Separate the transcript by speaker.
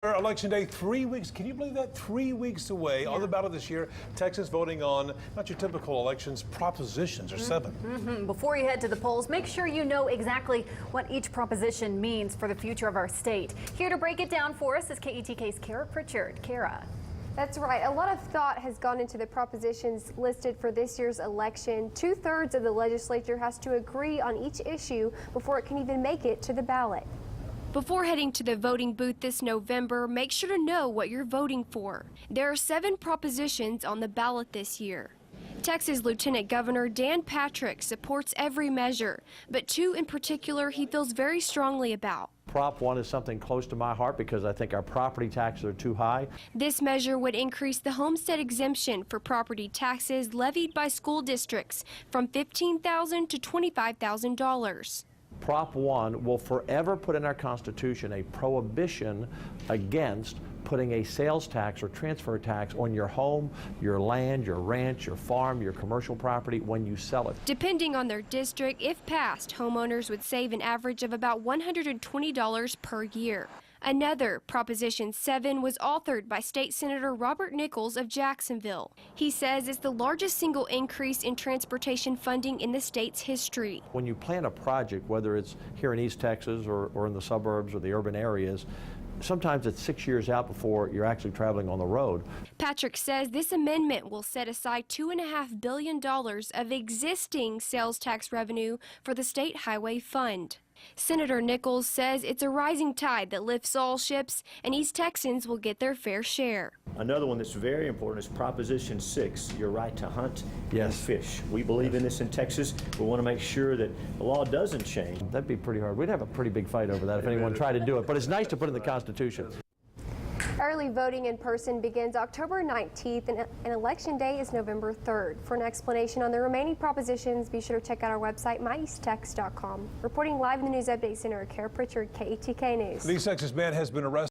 Speaker 1: Election day, 3 weeks. Can you believe that? 3 weeks away. On the ballot this year, Texas voting on not your typical elections, propositions, or seven.
Speaker 2: Before you head to the polls, make sure you know exactly what each proposition means for the future of our state. Here to break it down for us is KETK's Kara Pritchard. Kara.
Speaker 3: That's right. A lot of thought has gone into the propositions listed for this year's election. 2/3 of the legislature has to agree on each issue before it can even make it to the ballot.
Speaker 4: Before heading to the voting booth this November, make sure to know what you're voting for. There are 7 propositions on the ballot this year. Texas Lieutenant Governor Dan Patrick supports every measure, but 2 in particular he feels very strongly about.
Speaker 5: Prop 1 is something close to my heart because I think our property taxes are too high.
Speaker 4: This measure would increase the homestead exemption for property taxes levied by school districts from $15,000 to $25,000.
Speaker 5: Prop 1 will forever put in our Constitution a prohibition against putting a sales tax or transfer tax on your home, your land, your ranch, your farm, your commercial property when you sell it.
Speaker 4: Depending on their district, if passed, homeowners would save an average of about $120 per year. Another, Proposition 7, was authored by State Senator Robert Nichols of Jacksonville. He says it's the largest single increase in transportation funding in the state's history.
Speaker 5: When you plan a project, whether it's here in East Texas or in the suburbs or the urban areas, sometimes it's 6 years out before you're actually traveling on the road.
Speaker 4: Patrick says this amendment will set aside $2.5 billion of existing sales tax revenue for the State Highway Fund. Senator Nichols says it's a rising tide that lifts all ships, and East Texans will get their fair share.
Speaker 6: Another one that's very important is Proposition 6, your right to hunt and fish. We believe in this in Texas. We want to make sure that the law doesn't change.
Speaker 5: That'd be pretty hard. We'd have a pretty big fight over that if anyone tried to do it, but it's nice to put in the Constitution.
Speaker 3: Early voting in person begins October 19th and Election Day is November 3rd. For an explanation on the remaining propositions, be sure to check out our website, myeasttex.com. Reporting live in the News Update Center, Kara Pritchard, KETK News.
Speaker 1: The East Texas man has been arrested.